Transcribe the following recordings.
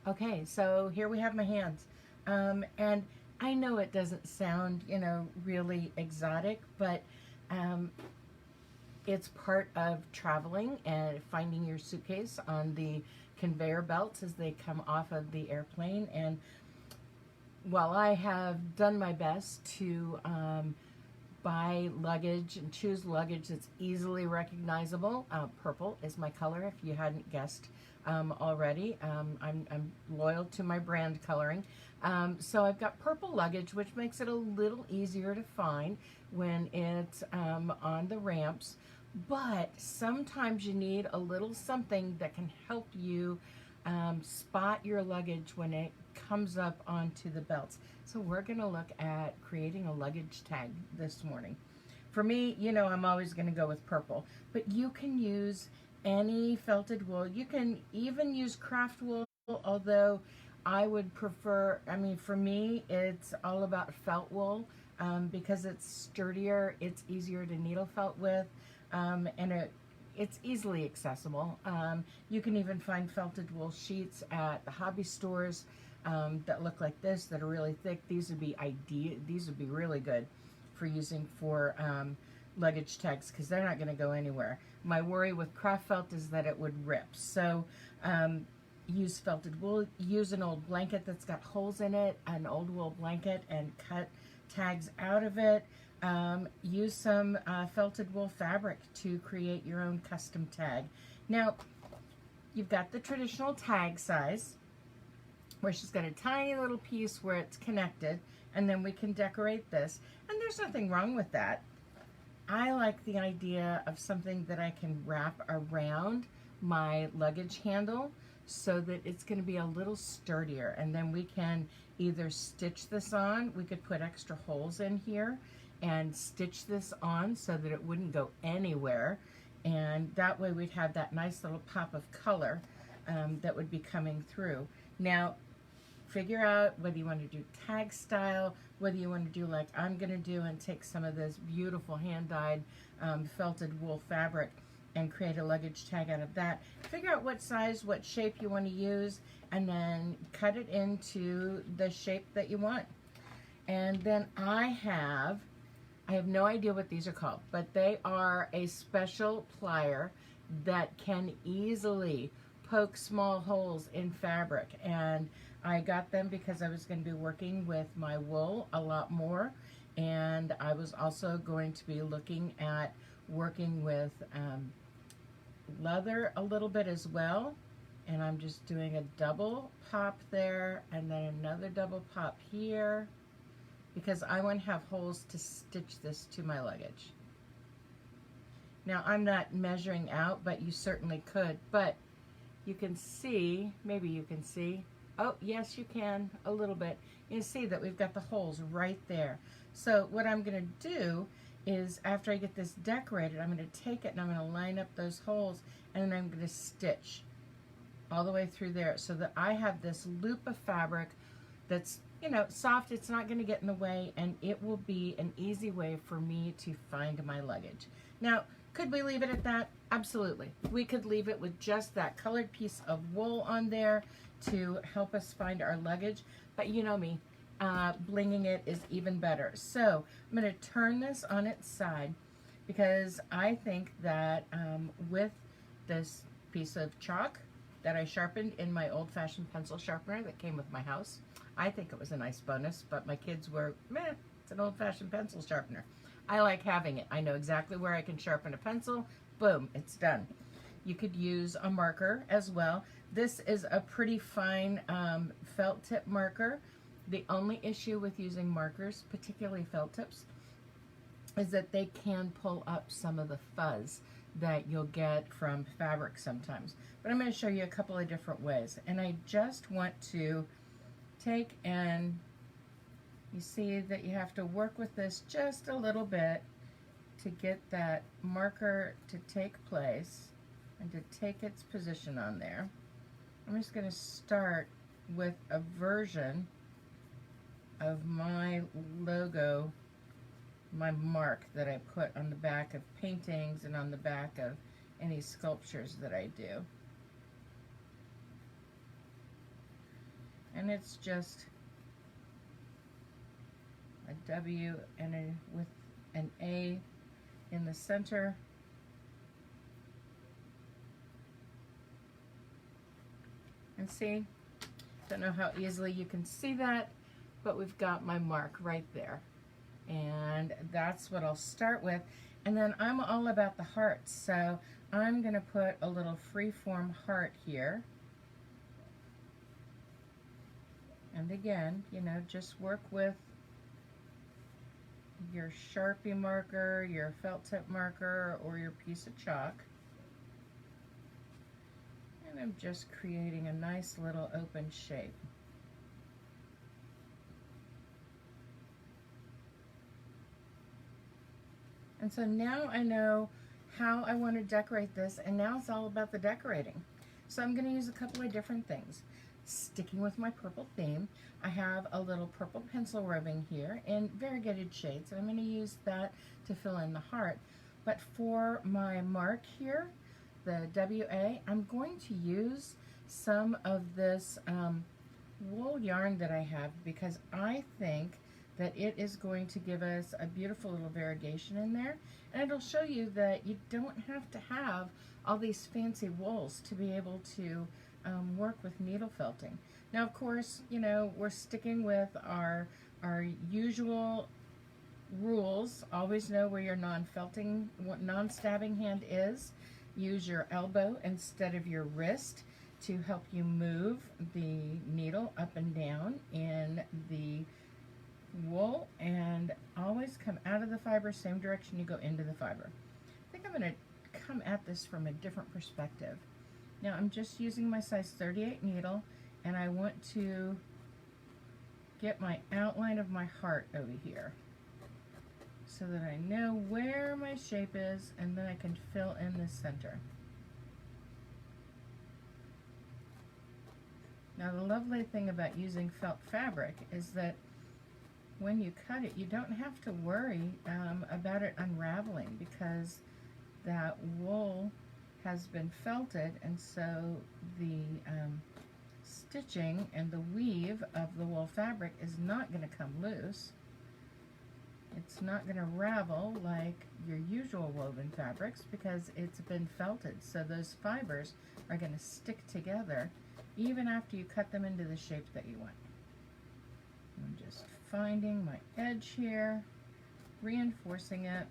Okay, so here we have my hands. And I know it doesn't sound, really exotic, but um, it's part of traveling and finding your suitcase on the conveyor belts as they come off of the airplane. And while I have done my best to buy luggage and choose luggage that's easily recognizable. Purple is my color, if you hadn't guessed already. I'm loyal to my brand coloring. So I've got purple luggage, which makes it a little easier to find when it's on the ramps. But sometimes you need a little something that can help you spot your luggage when it comes up onto the belts. So we're going to look at creating a luggage tag this morning. For me, I'm always going to go with purple, but you can use any felted wool. You can even use craft wool, although I would prefer, for me, it's all about felt wool because it's sturdier, it's easier to needle felt with, and it's easily accessible. You can even find felted wool sheets at the hobby stores that look like this, that are really thick. These would be really good for using for luggage tags because they're not going to go anywhere. My worry with craft felt is that it would rip. So use felted wool. Use an old blanket that's got holes in it, an old wool blanket, and cut tags out of it. Use some felted wool fabric to create your own custom tag. Now, you've got the traditional tag size, where she's got a tiny little piece where it's connected, and then we can decorate this. And there's nothing wrong with that. I like the idea of something that I can wrap around my luggage handle so that it's going to be a little sturdier. And then we can either stitch this on. We could put extra holes in here and stitch this on so that it wouldn't go anywhere. And that way we'd have that nice little pop of color that would be coming through. Now, figure out whether you want to do tag style, whether you want to do like I'm going to do and take some of this beautiful hand-dyed felted wool fabric and create a luggage tag out of that. Figure out what size, what shape you want to use, and then cut it into the shape that you want. And then I have no idea what these are called, but they are a special plier that can easily poke small holes in fabric. And I got them because I was going to be working with my wool a lot more, and I was also going to be looking at working with leather a little bit as well. And I'm just doing a double pop there and then another double pop here because I want to have holes to stitch this to my luggage. Now, I'm not measuring out, but you certainly could. But you can see, maybe you can see, oh, yes, you can, a little bit. You see that we've got the holes right there. So what I'm going to do is, after I get this decorated, I'm going to take it and I'm going to line up those holes, and then I'm going to stitch all the way through there so that I have this loop of fabric that's, soft. It's not going to get in the way, and it will be an easy way for me to find my luggage. Now, could we leave it at that? Absolutely. We could leave it with just that colored piece of wool on there to help us find our luggage, but you know me, blinging it is even better. So I'm going to turn this on its side because I think that with this piece of chalk that I sharpened in my old-fashioned pencil sharpener that came with my house, I think it was a nice bonus, but my kids were, meh, it's an old-fashioned pencil sharpener. I like having it. I know exactly where I can sharpen a pencil. Boom, it's done. You could use a marker as well. This is a pretty fine felt tip marker. The only issue with using markers, particularly felt tips, is that they can pull up some of the fuzz that you'll get from fabric sometimes. But I'm going to show you a couple of different ways. And I just want to take and you see that you have to work with this just a little bit to get that marker to take place and to take its position on there. I'm just going to start with a version of my logo, my mark that I put on the back of paintings and on the back of any sculptures that I do. And it's just a W and with an A in the center. And see, don't know how easily you can see that, but we've got my mark right there. And that's what I'll start with. And then I'm all about the hearts, so I'm going to put a little free-form heart here. And again, you know, just work with your Sharpie marker, your felt tip marker, or your piece of chalk. And I'm just creating a nice little open shape. And so now I know how I want to decorate this, and now it's all about the decorating. So I'm going to use a couple of different things. Sticking with my purple theme, I have a little purple pencil rubbing here in variegated shades, and I'm going to use that to fill in the heart. But for my mark here, the WA, I'm going to use some of this wool yarn that I have, because I think that it is going to give us a beautiful little variegation in there, and it'll show you that you don't have to have all these fancy wools to be able to work with needle felting. Now, of course, you know, we're sticking with our usual rules. Always know where your non-felting, non-stabbing hand is. Use your elbow instead of your wrist to help you move the needle up and down in the wool, and always come out of the fiber same direction you go into the fiber. I think I'm going to come at this from a different perspective. Now I'm just using my size 38 needle, and I want to get my outline of my heart over here so that I know where my shape is, and then I can fill in the center. Now the lovely thing about using felt fabric is that when you cut it, you don't have to worry about it unraveling, because that wool has been felted, and so the stitching and the weave of the wool fabric is not going to come loose. It's not going to ravel like your usual woven fabrics, because it's been felted, so those fibers are going to stick together even after you cut them into the shape that you want. I'm just finding my edge here, reinforcing it.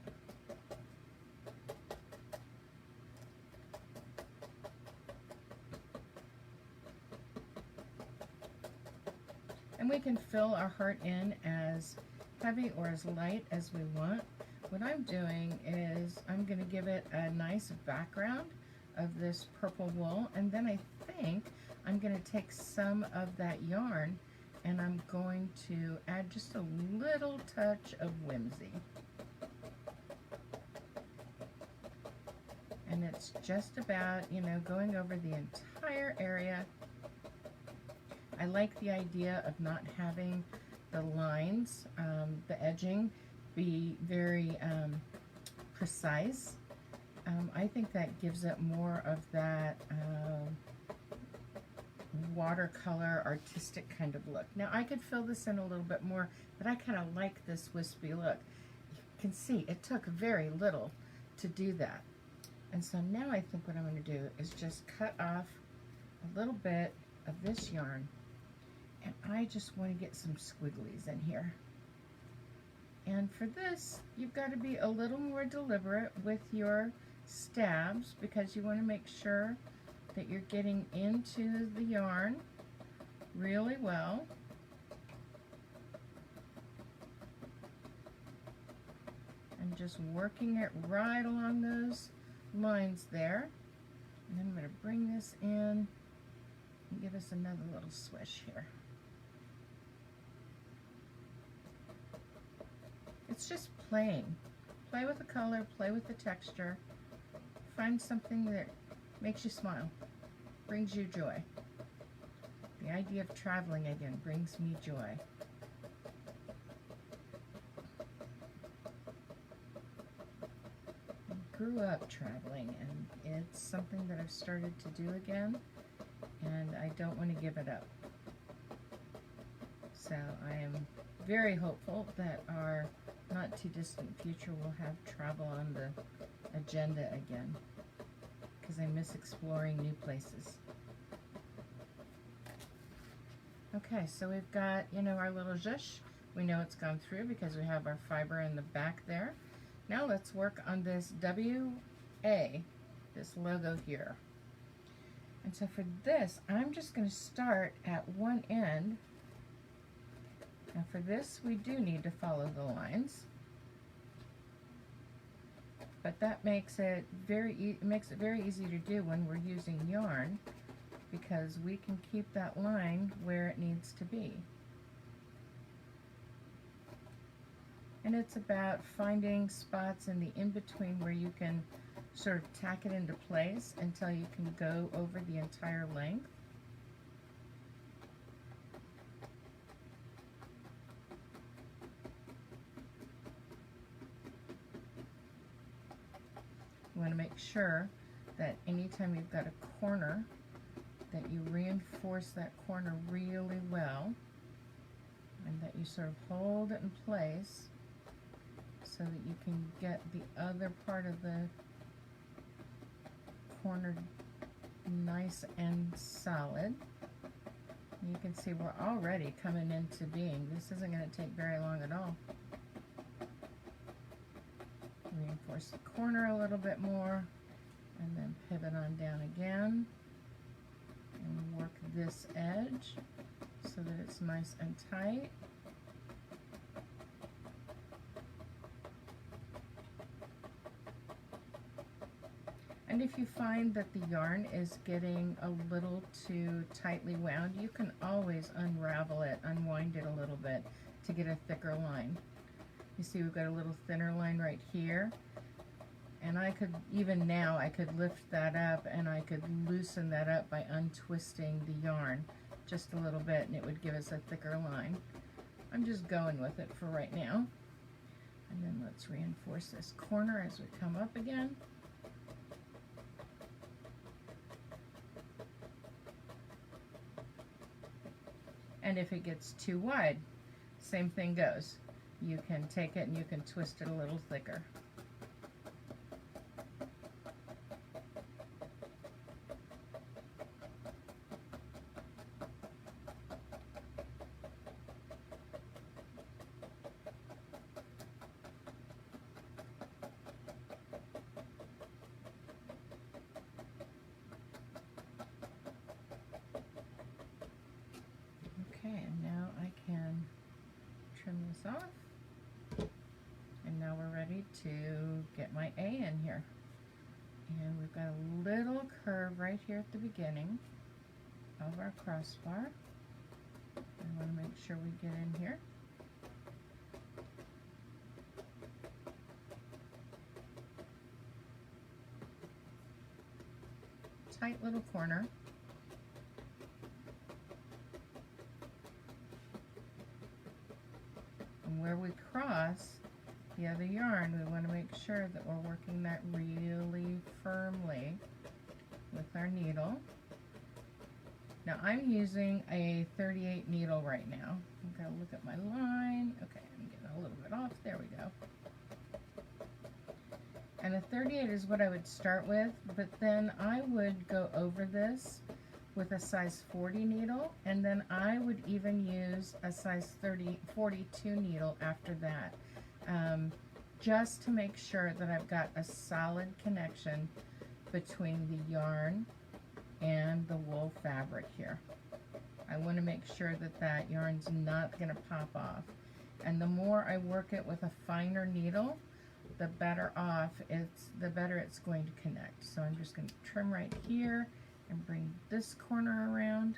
And we can fill our heart in as heavy or as light as we want. What I'm doing is I'm going to give it a nice background of this purple wool, and then I think I'm going to take some of that yarn and I'm going to add just a little touch of whimsy. And it's just about, you know, going over the entire area. I like the idea of not having the lines, the edging, be very precise. I think that gives it more of that watercolor artistic kind of look. Now I could fill this in a little bit more, but I kind of like this wispy look. You can see it took very little to do that. And so now I think what I'm going to do is just cut off a little bit of this yarn, and I just want to get some squigglies in here. And for this, you've got to be a little more deliberate with your stabs, because you want to make sure that you're getting into the yarn really well. And just working it right along those lines there. And then I'm going to bring this in and give us another little swish here. It's just playing. Play with the color, play with the texture. Find something that makes you smile, brings you joy. The idea of traveling again brings me joy. I grew up traveling, and it's something that I've started to do again, and I don't want to give it up. So I am very hopeful that our not too distant future will have travel on the agenda again, because I miss exploring new places. Okay, so we've got, you know, our little zhush. We know it's gone through because we have our fiber in the back there. Now let's work on this WA, this logo here. And so for this, I'm just going to start at one end. Now for this, we do need to follow the lines. But that makes it very easy to do when we're using yarn, because we can keep that line where it needs to be. And it's about finding spots in the in-between where you can sort of tack it into place until you can go over the entire length. You want to make sure that anytime you've got a corner, that you reinforce that corner really well, and that you sort of hold it in place so that you can get the other part of the corner nice and solid. And you can see we're already coming into being. This isn't going to take very long at all. Reinforce the corner a little bit more, and then pivot on down again. And work this edge so that it's nice and tight. And if you find that the yarn is getting a little too tightly wound, you can always unravel it, unwind it a little bit to get a thicker line. You see we've got a little thinner line right here. And I could, even now, I could lift that up and I could loosen that up by untwisting the yarn just a little bit, and it would give us a thicker line. I'm just going with it for right now. And then let's reinforce this corner as we come up again. And if it gets too wide, same thing goes. You can take it and you can twist it a little thicker. Okay, and now I can trim this off. And now we're ready to get my A in here. And we've got a little curve right here at the beginning of our crossbar. I want to make sure we get in here. Tight little corner. And where we cross the other yarn, we want to make sure that we're working that really firmly with our needle. Now I'm using a 38 needle right now. I've got to look at my line. Okay, I'm getting a little bit off. There we go. And a 38 is what I would start with, but then I would go over this with a size 40 needle, and then I would even use a size 42 needle after that, just to make sure that I've got a solid connection between the yarn and the wool fabric here. I want to make sure that that yarn's not going to pop off. And the more I work it with a finer needle, the better it's going to connect. So I'm just going to trim right here and bring this corner around.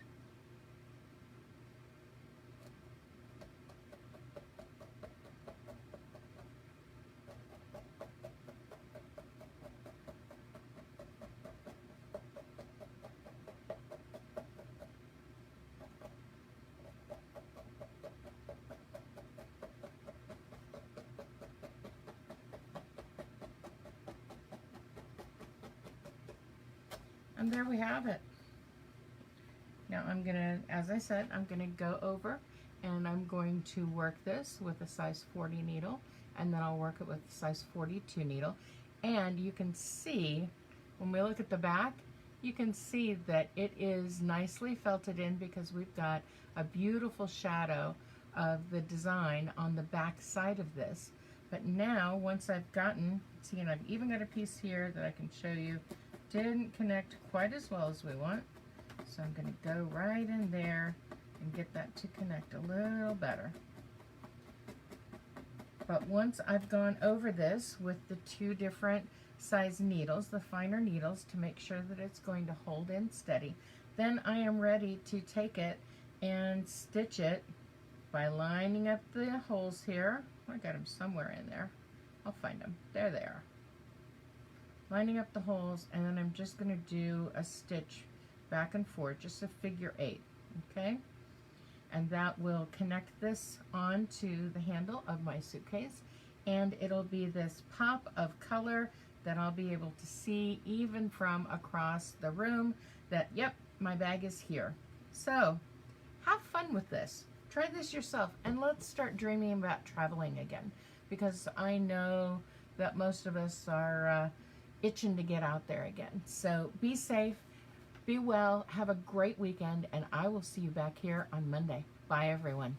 And there we have it. Now I'm gonna, as I said, I'm gonna go over and I'm going to work this with a size 40 needle, and then I'll work it with a size 42 needle. And you can see, when we look at the back, you can see that it is nicely felted in because we've got a beautiful shadow of the design on the back side of this. But now, once I've gotten, see, and I've even got a piece here that I can show you, didn't connect quite as well as we want. So I'm going to go right in there and get that to connect a little better. But once I've gone over this with the two different size needles, the finer needles, to make sure that it's going to hold in steady, then I am ready to take it and stitch it by lining up the holes here. I got them somewhere in there. I'll find them. There they are. Lining up the holes, and then I'm just going to do a stitch back and forth, just a figure 8, okay? And that will connect this onto the handle of my suitcase, and it'll be this pop of color that I'll be able to see even from across the room that, yep, my bag is here. So have fun with this. Try this yourself, and let's start dreaming about traveling again, because I know that most of us are itching to get out there again. So be safe, be well, have a great weekend, and I will see you back here on Monday. Bye, everyone.